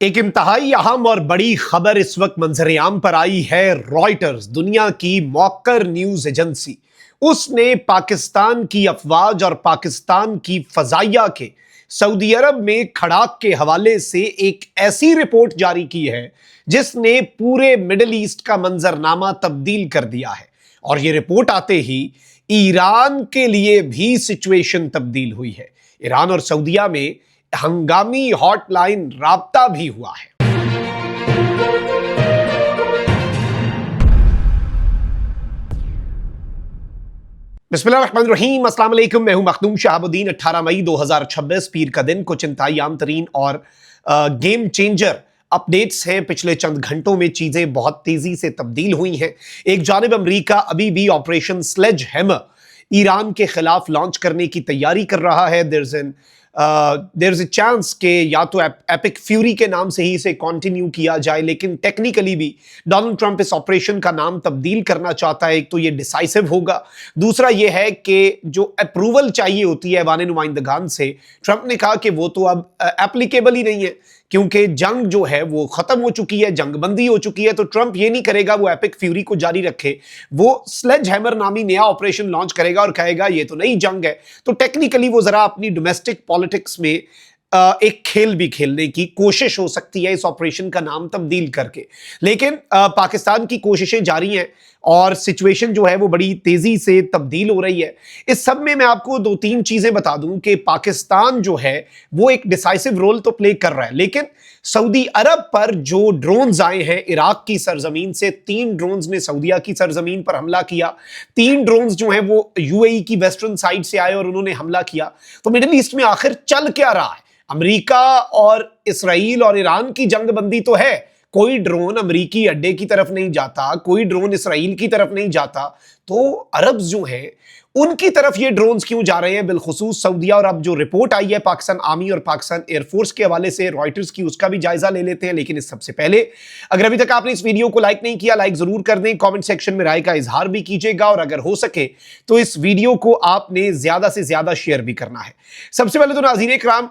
ایک انتہائی اہم اور بڑی خبر اس وقت منظر عام پر آئی ہے۔ رائٹرز، دنیا کی موقر نیوز ایجنسی، اس نے پاکستان کی افواج اور پاکستان کی فضائیہ کے سعودی عرب میں کھڑاک کے حوالے سے ایک ایسی رپورٹ جاری کی ہے جس نے پورے مڈل ایسٹ کا منظرنامہ تبدیل کر دیا ہے۔ اور یہ رپورٹ آتے ہی ایران کے لیے بھی سچویشن تبدیل ہوئی ہے۔ ایران اور سعودیہ میں ہنگامی ہاٹ لائن رابطہ بھی ہوا ہے۔ بسم اللہ الرحمن الرحیم، السلام علیکم، میں ہوں مخدوم شہاب الدین۔ 18 مئی 2026 پیر کا دن، کچھ انتہائی عام ترین اور گیم چینجر اپڈیٹس ہیں۔ پچھلے چند گھنٹوں میں چیزیں بہت تیزی سے تبدیل ہوئی ہیں۔ ایک جانب امریکہ ابھی بھی آپریشن سلیج ہیمر ایران کے خلاف لانچ کرنے کی تیاری کر رہا ہے۔ دیر از اے چانس کہ یا تو ایپک فیوری کے نام سے ہی اسے کنٹینیو کیا جائے، لیکن ٹیکنیکلی بھی ڈونلڈ ٹرمپ اس آپریشن کا نام تبدیل کرنا چاہتا ہے۔ ایک تو یہ ڈیسائسو ہوگا، دوسرا یہ ہے کہ جو اپروول چاہیے ہوتی ہے ایوان نمائندگان سے، ٹرمپ نے کہا کہ وہ تو اب اپلیکیبل ہی نہیں ہے، کیونکہ جنگ جو ہے وہ ختم ہو چکی ہے، جنگ بندی ہو چکی ہے۔ تو ٹرمپ یہ نہیں کرے گا وہ ایپک فیوری کو جاری رکھے، وہ سلیج ہیمر نامی نیا آپریشن لانچ کرے گا اور کہے گا یہ تو نئی جنگ ہے۔ تو ٹیکنیکلی وہ ذرا اپنی ڈومیسٹک پالیٹکس میں ایک کھیل بھی کھیلنے کی کوشش ہو سکتی ہے اس آپریشن کا نام تبدیل کر کے، لیکن پاکستان کی کوششیں جاری ہیں اور سچویشن جو ہے وہ بڑی تیزی سے تبدیل ہو رہی ہے۔ اس سب میں آپ کو دو تین چیزیں بتا دوں کہ پاکستان جو ہے وہ ایک ڈیسائسو رول تو پلے کر رہا ہے، لیکن سعودی عرب پر جو ڈرونز آئے ہیں عراق کی سرزمین سے، 3 ڈرونز نے سعودیہ کی سرزمین پر حملہ کیا، 3 ڈرونز جو ہیں وہ یو اے ای کی ویسٹرن سائڈ سے آئے اور انہوں نے حملہ کیا۔ تو مڈل ایسٹ میں آخر چل کیا رہا ہے؟ امریکہ اور اسرائیل اور ایران کی جنگ بندی تو ہے، کوئی ڈرون امریکی اڈے کی طرف نہیں جاتا، کوئی ڈرون اسرائیل کی طرف نہیں جاتا، تو عربز جو ہیں ان کی طرف یہ ڈرونز کیوں جا رہے ہیں، بالخصوص سعودیہ؟ اور اب جو رپورٹ آئی ہے پاکستان آرمی اور پاکستان ایئر فورس کے حوالے سے رائٹرز کی، اس کا بھی جائزہ لے لیتے ہیں۔ لیکن اس سب سے پہلے اگر ابھی تک آپ نے اس ویڈیو کو لائک نہیں کیا، لائک ضرور کر دیں، کامنٹ سیکشن میں رائے کا اظہار بھی کیجیے گا، اور اگر ہو سکے تو اس ویڈیو کو آپ نے زیادہ سے زیادہ شیئر بھی کرنا ہے۔ سب سے پہلے تو ناظرین کرام،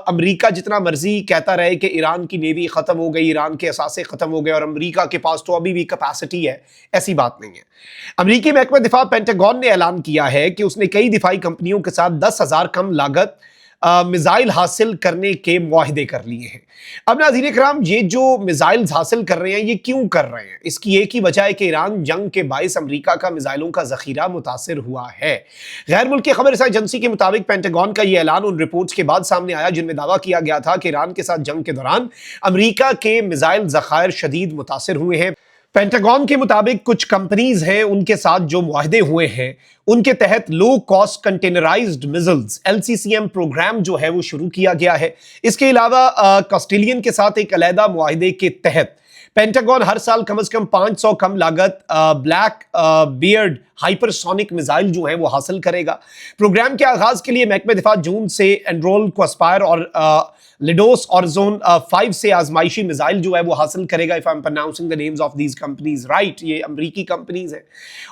امریکہ جتنا مرضی کہتا رہے کہ ایران کی نیوی ختم ہو گئی، ایران کے اثاثے ختم ہو گئے اور امریکہ کے پاس تو ابھی بھی کیپیسٹی ہے، ایسی بات نہیں ہے۔ امریکی محکمہ دفاع پینٹاگون نے اعلان کیا ہے کہ اس نے کئی دفاعی کمپنیوں کے ساتھ 10,000 کم لاگت میزائل حاصل کرنے کے معاہدے کر لیے ہیں۔ اب ناظرین کرام، یہ جو میزائلز حاصل کر رہے ہیں یہ کیوں کر رہے ہیں؟ اس کی ایک ہی وجہ ہے کہ ایران جنگ کے باعث امریکہ کا میزائلوں کا ذخیرہ متاثر ہوا ہے۔ غیر ملکی خبر رساں ایجنسی کے مطابق پینٹاگون کا یہ اعلان ان رپورٹس کے بعد سامنے آیا جن میں دعویٰ کیا گیا تھا کہ ایران کے ساتھ جنگ کے دوران امریکہ کے میزائل ذخائر شدید متاثر ہوئے ہیں۔ پینٹاگون کے مطابق کچھ کمپنیز ہیں، ان کے ساتھ جو معاہدے ہوئے ہیں ان کے تحت low cost کنٹینرائزڈ measles LCCM programme جو ہے وہ شروع کیا گیا ہے۔ اس کے علاوہ کاسٹیلین کے ساتھ ایک علیحدہ معاہدے کے تحت پینٹاگون ہر سال کم از کم 500 کم لاگت بلیک بیئرڈ ہائپرسونک میزائل جو ہیں وہ حاصل کرے گا۔ پروگرام کے آغاز کے لیے محکمہ دفاع جون سے انرول کو اسپائر اور لیڈوس اور زون 5 سے آزمائشی میزائل جو ہے وہ حاصل کرے گا۔ if I'm pronouncing the names of these companies right، یہ امریکی کمپنیز ہیں۔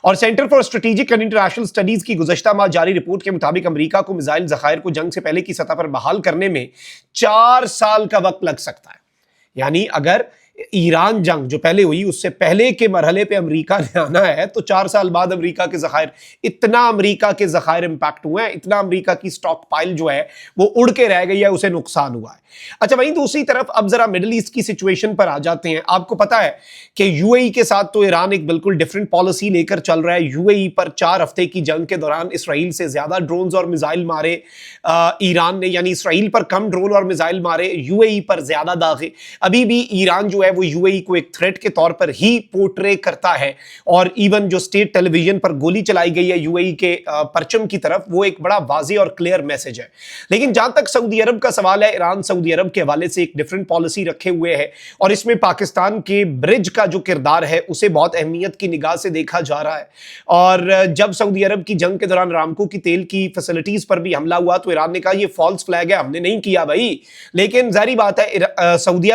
اور centre for strategic and international studies کی گزشتہ ماہ جاری رپورٹ کے مطابق امریکہ کو میزائل ذخائر کو جنگ سے پہلے کی سطح پر بحال کرنے میں 4 سال کا وقت لگ سکتا ہے۔ یعنی اگر ایران جنگ جو پہلے ہوئی اس سے پہلے کے مرحلے پہ امریکہ نے آنا ہے تو 4 سال بعد امریکہ کے ذخائر، اتنا امریکہ کے ذخائر امپیکٹ ہوئے ہیں، اتنا امریکہ کی سٹاک پائل جو ہے وہ اڑ کے رہ گئی ہے، اسے نقصان ہوا ہے۔ اچھا، وہیں دوسری طرف اب ذرا مڈل ایسٹ کی سچویشن پر آ جاتے ہیں۔ آپ کو پتا ہے کہ یو اے ای کے ساتھ تو ایران ایک بالکل ڈیفرنٹ پالیسی لے کر چل رہا ہے۔ یو اے ای پر 4 ہفتے کی جنگ کے دوران اسرائیل سے زیادہ ڈرونز اور میزائل مارے ایران نے، یعنی اسرائیل پر کم ڈرون اور میزائل مارے، یو اے ای پر زیادہ داغے۔ ابھی بھی ایران جو ہے وہ یو اے ای کو ایک تھریٹ کے طور پر ہی پورٹرے کرتا ہے، اور ایون جو اسٹیٹ ٹیلی ویژن پر گولی چلائی گئی ہے یو اے ای کے پرچم کی طرف، وہ ایک بڑا واضح اور کلیئر میسج ہے۔ لیکن جہاں تک سعودی عرب کا سوال ہے، ایران سعودی عرب کے حوالے سے ایک ڈیفرنٹ پالیسی رکھے ہوئے ہے، اور اس میں پاکستان کے برج کا جو کردار ہے اسے بہت اہمیت کی نگاہ سے دیکھا جا رہا ہے۔ اور جب سعودی عرب کی جنگ کے دوران رامکو کی تیل کی فیسلٹیز پر بھی حملہ ہوا تو ایران نے کہا یہ فالس فلیگ ہے، ہم نے نہیں کیا بھائی۔ لیکن ظاہری بات ہے سعودیہ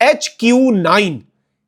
HQ-9,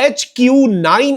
HQ-9